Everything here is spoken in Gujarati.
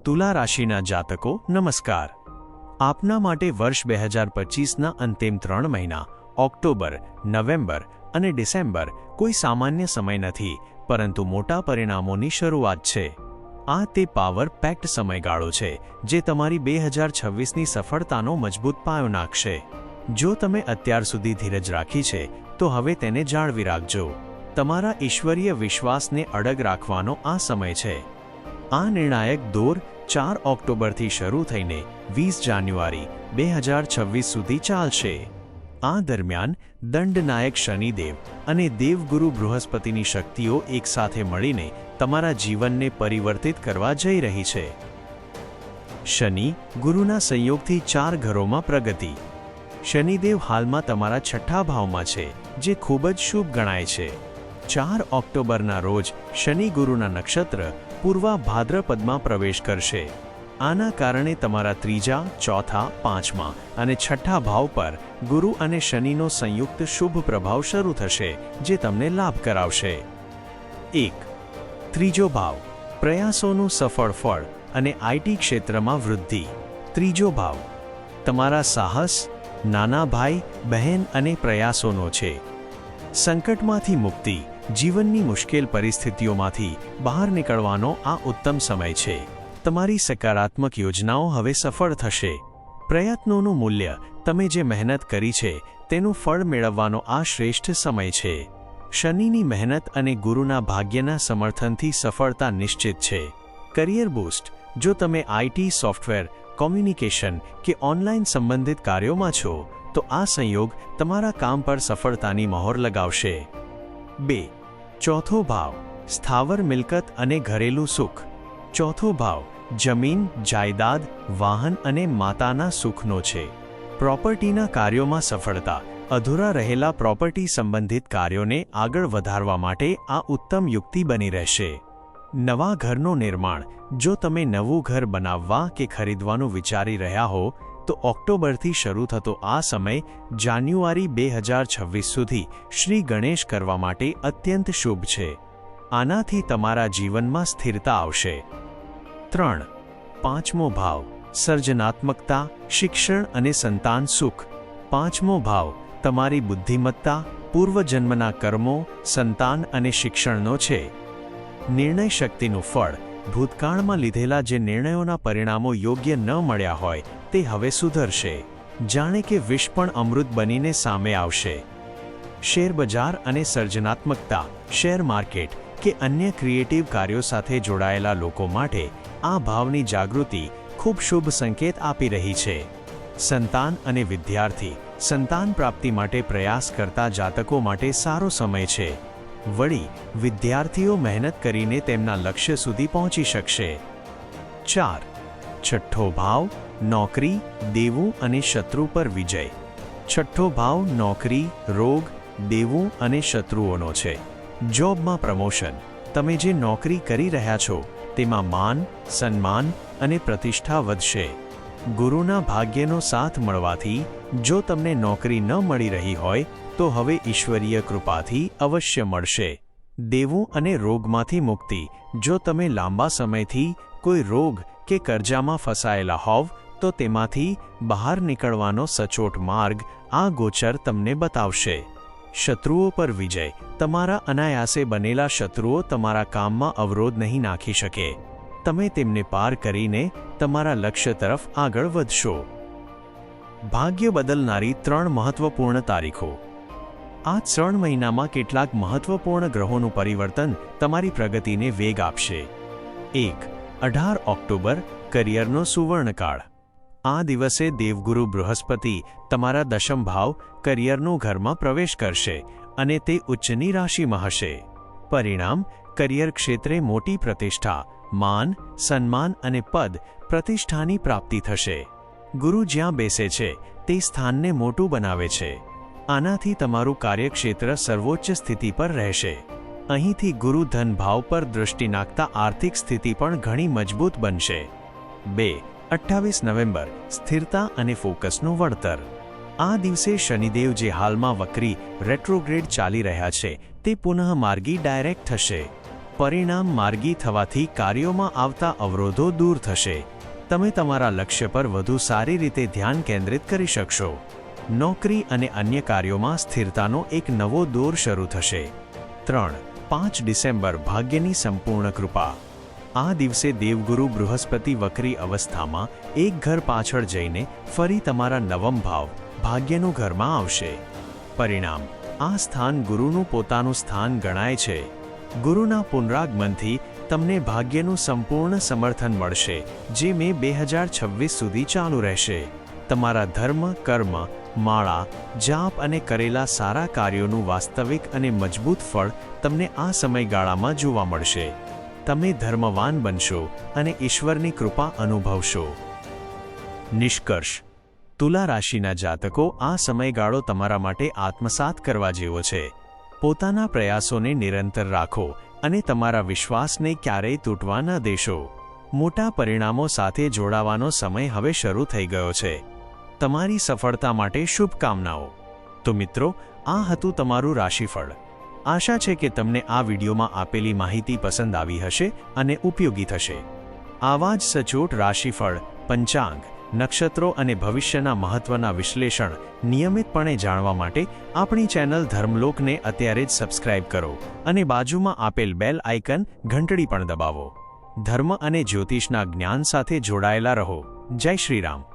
તુલા રાશિના જાતકો નમસ્કાર। આપના માટે વર્ષ 2025ના અંતિમ 3 મહિના ઓક્ટોબર, નવેમ્બર અને ડિસેમ્બર કોઈ સામાન્ય સમય નથી, પરંતુ મોટા પરિણામોની શરૂઆત છે। આ તે પાવર પેક્ડ સમયગાળો છે જે તમારી 2026ની સફળતાનો મજબૂત પાયો નાખશે। જો તમે અત્યાર સુધી ધીરજ રાખી છે તો હવે તેને જાળવી રાખજો। તમારા ઈશ્વરીય વિશ્વાસને અડગ રાખવાનો આ સમય છે। આ નિર્ણાયક દોર 4 ઓક્ટોબરથી શરૂ થઈને 20 જાન્યુઆરી 2026 સુધી ચાલશે। આ દરમિયાન દંડનાયક શનિદેવ અને દેવગુરુ બૃહસ્પતિની શક્તિઓ એકસાથે મળીને તમારા જીવનને પરિવર્તિત કરવા જઈ રહી છે। શનિ ગુરુના સંયોગથી 4 ઘરોમાં પ્રગતિ। શનિદેવ હાલમાં તમારા 6ઠ્ઠા ભાવમાં છે, જે ખૂબ જ શુભ ગણાય છે। 4 ઓક્ટોબરના રોજ શનિ ગુરુના નક્ષત્ર પૂર્વા ભાદ્રપદમાં પ્રવેશ કરશે। આના કારણે તમારા 3જા, 4થા, 5મા અને 6ઠ્ઠા ભાવ પર ગુરુ અને શનિનો સંયુક્ત શુભ પ્રભાવ શરૂ થશે, જે તમને લાભ કરાવશે। 1. ત્રીજો ભાવ પ્રયાસોનું સફળ ફળ અને આઈટી ક્ષેત્રમાં વૃદ્ધિ। ત્રીજો ભાવ તમારા સાહસ, નાના ભાઈ બહેન અને પ્રયાસોનો છે। સંકટમાંથી મુક્તિ, જીવનની મુશ્કેલ પરિસ્થિતિઓમાંથી બહાર નીકળવાનો આ ઉત્તમ સમય છે। તમારી સકારાત્મક યોજનાઓ હવે સફળ થશે। પ્રયત્નોનું મૂલ્ય, તમે જે મહેનત કરી છે તેનું ફળ મેળવવાનો આ શ્રેષ્ઠ સમય છે। શનિની મહેનત અને ગુરુના ભાગ્યના સમર્થનથી સફળતા નિશ્ચિત છે। કરિયર બૂસ્ટ, જો તમે આઈટી, સોફ્ટવેર, કોમ્યુનિકેશન કે ઓનલાઈન સંબંધિત કાર્યોમાં છો તો આ સંયોગ તમારા કામ પર સફળતાની મહોર લગાવશે। 2. ચોથો ભાવ સ્થાવર મિલકત અને ઘરેલું સુખ। ચોથો ભાવ જમીન, જાયદાદ, વાહન અને માતાના સુખનો છે। પ્રોપર્ટીના કાર્યોમાં સફળતા, અધૂરા રહેલા પ્રોપર્ટી સંબંધિત કાર્યોને આગળ વધારવા માટે આ ઉત્તમ યુક્તિ બની રહેશે। નવા ઘરનું નિર્માણ, જો તમે નવું ઘર બનાવવા કે ખરીદવાનું વિચારી રહ્યા હો તો ઓક્ટોબરથી શરૂ થતો આ સમય જાન્યુઆરી 2026 સુધી શ્રી ગણેશ કરવા માટે અત્યંત શુભ છે। આનાથી તમારા જીવનમાં સ્થિરતા આવશે। 3. પાંચમો ભાવ સર્જનાત્મકતા, શિક્ષણ અને સંતાન સુખ। પાંચમો ભાવ તમારી બુદ્ધિમત્તા, પૂર્વજન્મના કર્મો, સંતાન અને શિક્ષણનો છે। નિર્ણય શક્તિનું ફળ, ભૂતકાળમાં લીધેલા જે નિર્ણયોના પરિણામો યોગ્ય ન મળ્યા હોય તે હવે સુધરશે। જાણે કે વિષ પણ અમૃત બનીને સામે આવશે। શેરબજાર અને સર્જનાત્મકતા, શેર માર્કેટ કે અન્ય ક્રિએટિવ કાર્યો સાથે જોડાયેલા લોકો માટે આ ભાવની જાગૃતિ ખૂબ શુભ સંકેત આપી રહી છે। સંતાન અને વિદ્યાર્થી, સંતાન પ્રાપ્તિ માટે પ્રયાસ કરતા જાતકો માટે સારો સમય છે। વળી વિદ્યાર્થીઓ મહેનત કરીને તેમના લક્ષ્ય સુધી પહોંચી શકશે। 4. છઠ્ઠો ભાવ નોકરી, દેવું અને શત્રુ પર વિજય। છઠ્ઠો ભાવ નોકરી, રોગ, દેવું અને શત્રુઓનો છે। જોબમાં પ્રમોશન, તમે જે નોકરી કરી રહ્યા છો તેમાં માન, સન્માન અને પ્રતિષ્ઠા વધશે। ગુરુના ભાગ્યનો સાથ મળવાથી જો તમને નોકરી ન મળી રહી હોય તો હવે ઈશ્વરીય કૃપાથી અવશ્ય મળશે। દેવું અને રોગમાંથી મુક્તિ, જો તમે લાંબા સમયથી કોઈ રોગ કે કર્જામાં ફસાયેલા હોવ તો તેમાંથી બહાર નીકળવાનો સચોટ માર્ગ આ ગોચર તમને બતાવશે। શત્રુઓ પર વિજય, તમારા અનાયાસે બનેલા શત્રુઓ તમારા કામમાં અવરોધ નહીં નાખી શકે। તમે તેમને પાર કરીને તમારા લક્ષ્ય તરફ આગળ વધશો। ભાગ્ય બદલનારી 3 મહત્વપૂર્ણ તારીખો। આ 3 મહિનામાં કેટલાક મહત્વપૂર્ણ ગ્રહોનું પરિવર્તન તમારી પ્રગતિને વેગ આપશે। 1. 18 ઓક્ટોબર કરિયરનો સુવર્ણકાળ। આ દિવસે દેવગુરુ બૃહસ્પતિ તમારા દશમ ભાવ કરિયરનું ઘરમાં પ્રવેશ કરશે અને તે ઉચ્ચની રાશિમાં હશે। પરિણામ, કરિયર ક્ષેત્રે મોટી પ્રતિષ્ઠા, માન, સન્માન અને પદ પ્રતિષ્ઠાની પ્રાપ્તિ થશે। ગુરુ જ્યાં બેસે છે તે સ્થાનને મોટું બનાવે છે। આનાથી તમારું કાર્યક્ષેત્ર સર્વોચ્ચ સ્થિતિ પર રહેશે। અહીંથી ગુરુ ધન ભાવ પર દૃષ્ટિ નાખતા આર્થિક સ્થિતિ પણ ઘણી મજબૂત બનશે। 2. 28 નવેમ્બર સ્થિરતા અને ફોકસનું વળતર। આ દિવસે શનિદેવ જે હાલમાં વક્રી રેટ્રોગ્રેડ ચાલી રહ્યા છે તે પુનઃ માર્ગી ડાયરેક્ટ થશે। પરિણામ માર્ગી થવાથી કાર્યોમાં આવતા અવરોધો દૂર થશે. તમે તમારા લક્ષ્ય પર વધુ સારી રીતે ધ્યાન કેન્દ્રિત કરી શકશો. નોકરી અને અન્ય કાર્યોમાં સ્થિરતાનો એક નવો દોર શરૂ થશે. 3-5 ડિસેમ્બર ભાગ્યની સંપૂર્ણ કૃપા. આ દિવસે દેવગુરુ બૃહસ્પતિ વક્રી અવસ્થામાં એક ઘર પાછળ જઈને ફરી તમારા નવમ ભાવ ભાગ્યનું ઘરમાં આવશે. પરિણામ: આ સ્થાન ગુરુનું પોતાનું સ્થાન ગણાય છે. ગુરુના પુનરાગમનથી તમને ભાગ્યનું સંપૂર્ણ સમર્થન મળશે, જે મે 2026 સુધી ચાલુ રહેશે. તમારા ધર્મ, કર્મ, માળા, જાપ અને કરેલા સારા કાર્યોનું વાસ્તવિક અને મજબૂત ફળ તમને આ સમયગાળામાં જોવા મળશે. તમે ધર્મવાન બનશો અને ઈશ્વરની કૃપા અનુભવશો. નિષ્કર્ષ: તુલા રાશિના જાતકો, આ સમયગાળો તમારા માટે આત્મસાત કરવા જેવો છે. પોતાના પ્રયાસોને નિરંતર રાખો અને તમારા વિશ્વાસને ક્યારેય તૂટવા ન દેશો. મોટા પરિણામો સાથે જોડાવાનો સમય હવે શરૂ થઈ ગયો છે. તમારી સફળતા માટે શુભકામનાઓ. તો મિત્રો, આ હતું તમારું રાશિફળ. આશા છે કે તમને આ વિડીયોમાં આપેલી માહિતી પસંદ આવી હશે અને ઉપયોગી થશે. આવા જ સચોટ રાશિફળ, પંચાંગ, નક્ષત્રો અને ભવિષ્યના મહત્વના વિશ્લેષણ નિયમિતપણે જાણવા માટે આપણી ચેનલ ધર્મલોકને અત્યારે જ સબસ્ક્રાઇબ કરો અને બાજુમાં આપેલ બેલ આઇકન ઘંટડી પણ દબાવો. ધર્મ અને જ્યોતિષના જ્ઞાન સાથે જોડાયેલા રહો. જય શ્રી રામ.